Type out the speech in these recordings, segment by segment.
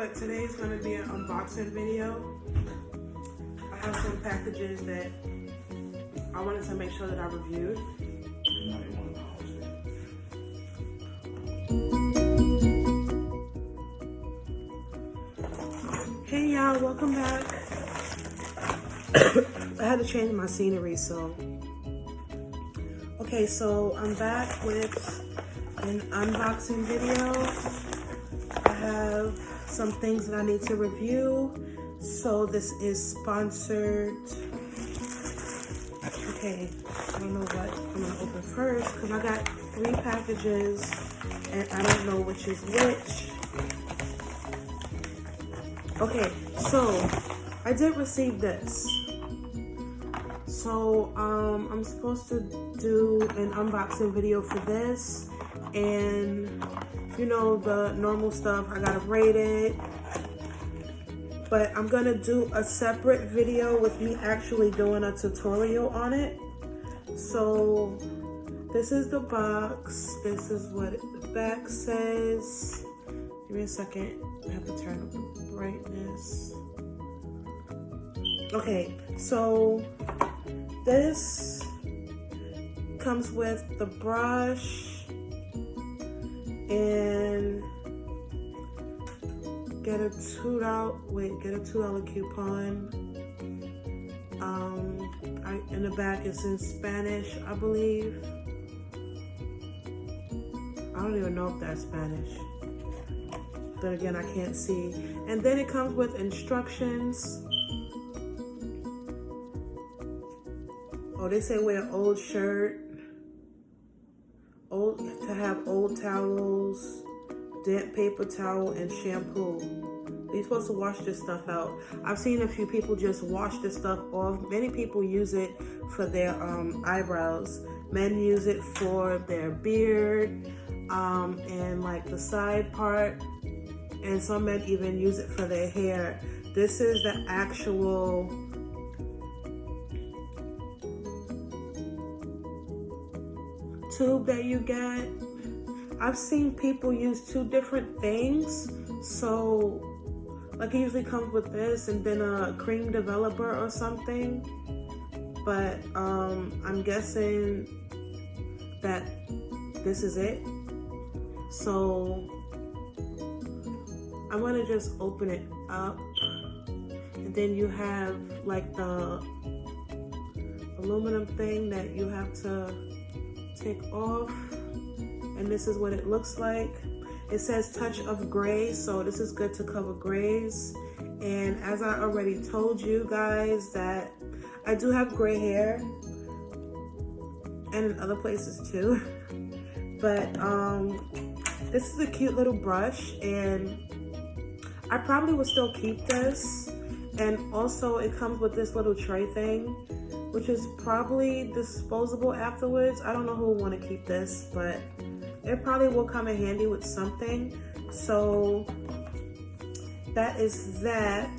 but today is going to be an unboxing video. I have some packages that I wanted to make sure that I reviewed. Hey y'all, welcome back. I had to change my scenery, so. Okay, so I'm back with an unboxing video. I have some things that I need to review. So this is sponsored. Okay, I don't know what I'm gonna open first because I got 3 packages and I don't know which is which. Okay, so I did receive this. So I'm supposed to do an unboxing video for this, and you know, the normal stuff, I gotta rate it, but I'm gonna do a separate video with me actually doing a tutorial on it. So this is the box, this is what the back says. Give me a second, I have to turn up the brightness. Okay, so this comes with the brush and get a $2 coupon. In the back it's in Spanish, I believe. I don't even know if that's Spanish. But again, I can't see. And then it comes with instructions. Oh, they say wear an old shirt, to have old towels, damp paper towel, and shampoo. You're supposed to wash this stuff out. I've seen a few people just wash this stuff off. Many people use it for their eyebrows. Men use it for their beard and like the side part. And some men even use it for their hair. This is the actual tube that you get. I've seen people use 2 different things. So like it usually comes with this and then a cream developer or something. But I'm guessing that this is it. So I'm gonna just open it up, and then you have like the aluminum thing that you have to take off, and this is what it looks like. It says touch of gray, so this is good to cover grays. And as I already told you guys that I do have gray hair, and in other places too. But this is a cute little brush, and I probably would still keep this. And also it comes with this little tray thing, which is probably disposable afterwards. I don't know who will want to keep this, but it probably will come in handy with something. So that is that.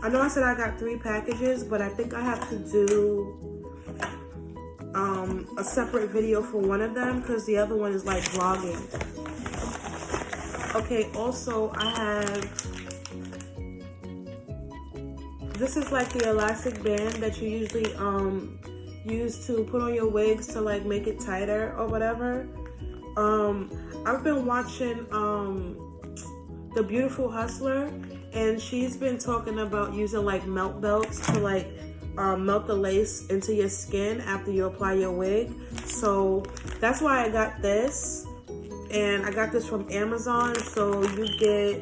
I know I said I got 3 packages, but I think I have to do a separate video for one of them because the other one is like vlogging. Okay, also I have, this is like the elastic band that you usually use to put on your wigs to like make it tighter or whatever. I've been watching The Beautiful Hustler, and she's been talking about using like melt belts to like melt the lace into your skin after you apply your wig. So that's why I got this, and I got this from Amazon. So you get,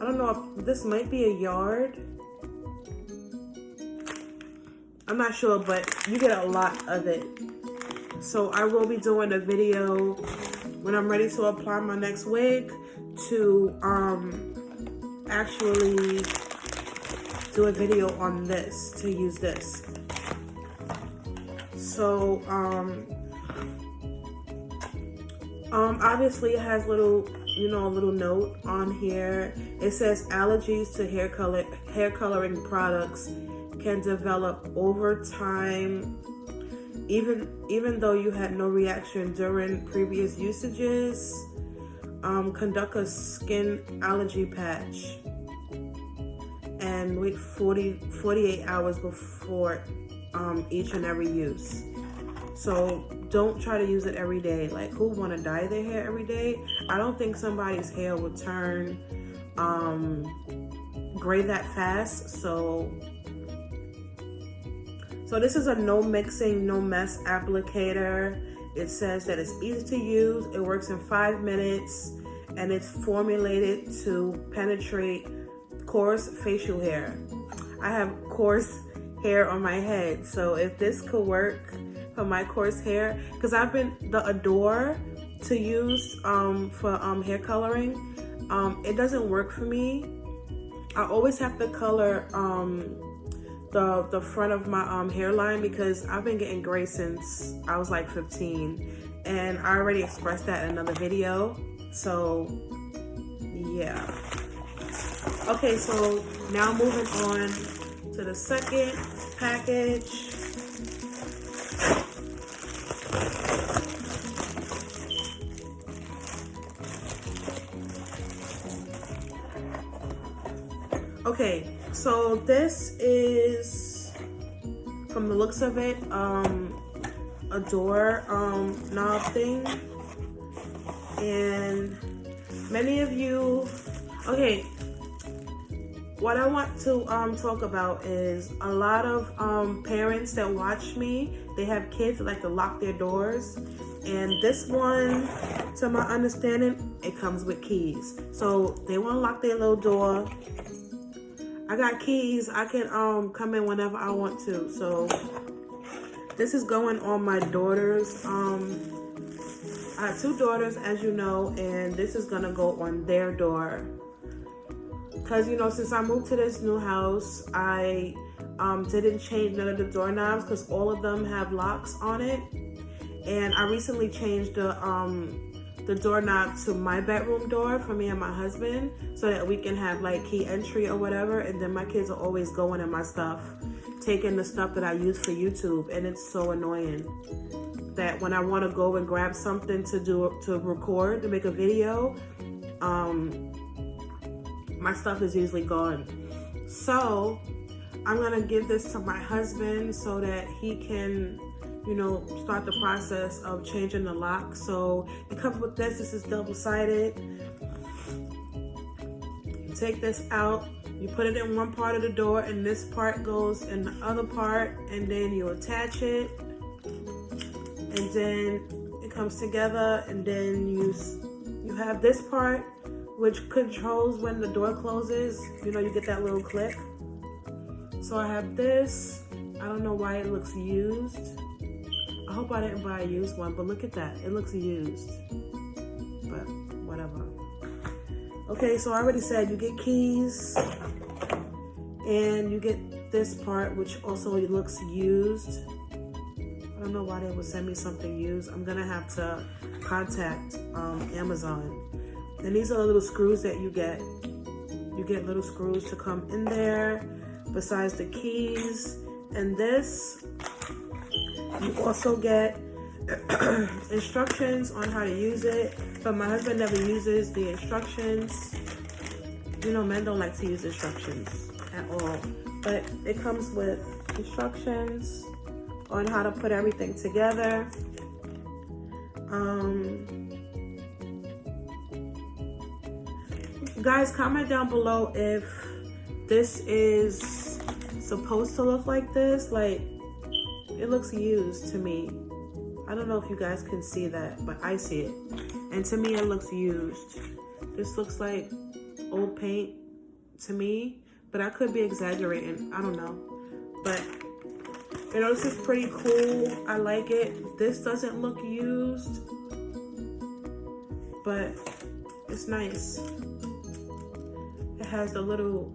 I don't know if this might be a yard, I'm not sure, but you get a lot of it. So I will be doing a video when I'm ready to apply my next wig to actually do a video on this, to use this. So obviously it has little, you know, a little note on here. It says allergies to hair coloring products can develop over time, even though you had no reaction during previous usages. conduct a skin allergy patch and wait 48 hours before each and every use. So don't try to use it every day. Like, who want to dye their hair every day? I don't think somebody's hair will turn gray that fast. So this is a no mixing, no mess applicator. It says that it's easy to use. It works in 5 minutes, and it's formulated to penetrate coarse facial hair. I have coarse hair on my head, so if this could work for my coarse hair, because I've been the Adore to use for hair coloring, it doesn't work for me. I always have to color the front of my hairline because I've been getting gray since I was like 15, and I already expressed that in another video. So yeah. Okay, so now moving on to the second package. Okay, so this is, from the looks of it, a door knob thing. And many of you, okay, what I want to talk about is a lot of parents that watch me, they have kids that like to lock their doors. And this one, to my understanding, it comes with keys. So they want to lock their little door. I got keys. I can come in whenever I want to. So this is going on my daughter's. I have 2 daughters, as you know, and this is gonna go on their door. Cause you know, since I moved to this new house, I didn't change none of the doorknobs because all of them have locks on it. And I recently changed the doorknob to my bedroom door for me and my husband, so that we can have like key entry or whatever. And then my kids are always going in my stuff, taking the stuff that I use for YouTube, and it's so annoying that when I want to go and grab something to record, to make a video, my stuff is usually gone. So I'm gonna give this to my husband so that he can, you know, start the process of changing the lock. So it comes with this. This is double-sided. You take this out, you put it in one part of the door, and this part goes in the other part, and then you attach it, and then it comes together, and then you have this part which controls when the door closes. You know, you get that little click. So I have this. I don't know why it looks used. I hope I didn't buy a used one, but look at that. It looks used, but whatever. Okay, so I already said you get keys, and you get this part, which also looks used. I don't know why they would send me something used. I'm gonna have to contact Amazon. And these are the little screws that you get. You get little screws to come in there, besides the keys. And this, you also get instructions on how to use it, but my husband never uses the instructions. You know, men don't like to use instructions at all, but it comes with instructions on how to put everything together. Guys, comment down below if this is supposed to look like this. Like, it looks used to me. I don't know if you guys can see that, but I see it. And to me, it looks used. This looks like old paint to me, but I could be exaggerating. I don't know. But, you know, this is pretty cool. I like it. This doesn't look used, but it's nice. It has the little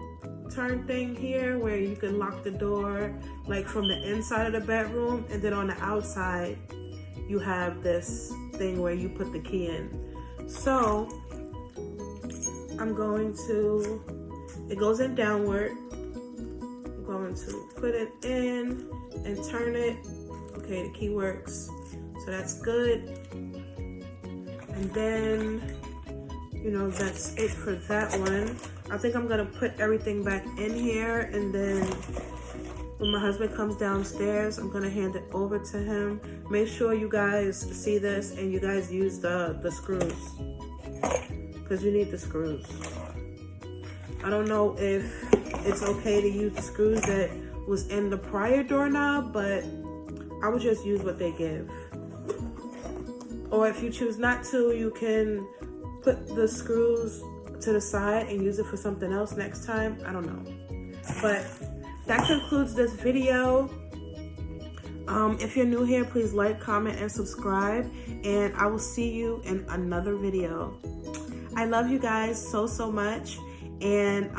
turn thing here where you can lock the door like from the inside of the bedroom, and then on the outside you have this thing where you put the key in. So I'm going to, it goes in downward. I'm going to put it in and turn it. Okay, the key works, so that's good. And then you know, that's it for that one. I think I'm gonna put everything back in here, and then when my husband comes downstairs, I'm gonna hand it over to him. Make sure you guys see this and you guys use the screws, because you need the screws. I don't know if it's okay to use the screws that was in the prior doorknob, but I would just use what they give. Or if you choose not to, you can put the screws to the side and use it for something else next time. I don't know. But that concludes this video. If you're new here, please like, comment, and subscribe. And I will see you in another video. I love you guys so, so much. And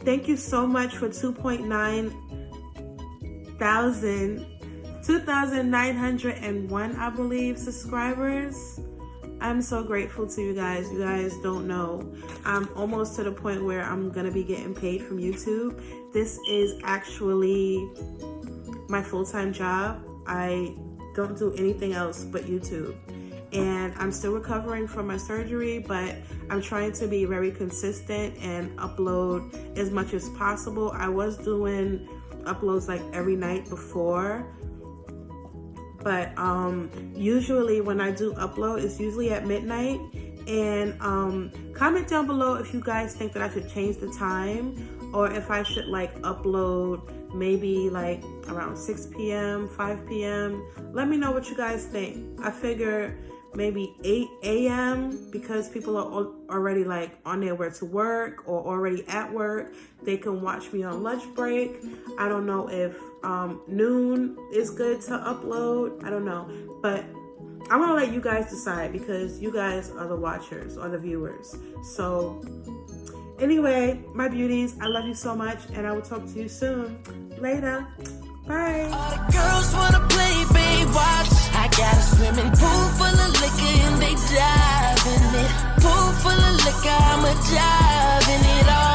thank you so much for 2,901, I believe, subscribers. I'm so grateful to you guys. You guys don't know. I'm almost to the point where I'm gonna be getting paid from YouTube. This is actually my full-time job. I don't do anything else but YouTube. And I'm still recovering from my surgery, but I'm trying to be very consistent and upload as much as possible. I was doing uploads like every night before, but usually when I do upload, it's usually at midnight. And comment down below if you guys think that I should change the time, or if I should like upload maybe like around 6 p.m., 5 p.m. Let me know what you guys think. I figure maybe 8 a.m. because people are already like on their way to work or already at work. They can watch me on lunch break. I don't know if noon is good to upload. I don't know, but I'm gonna let you guys decide because you guys are the watchers or the viewers. So anyway, my beauties, I love you so much, and I will talk to you soon. Later. Bye. All the girls wanna play, babe, watch. I got a swimming pool full of liquor and they dive in it. Pool full of liquor, I'ma dive in it all.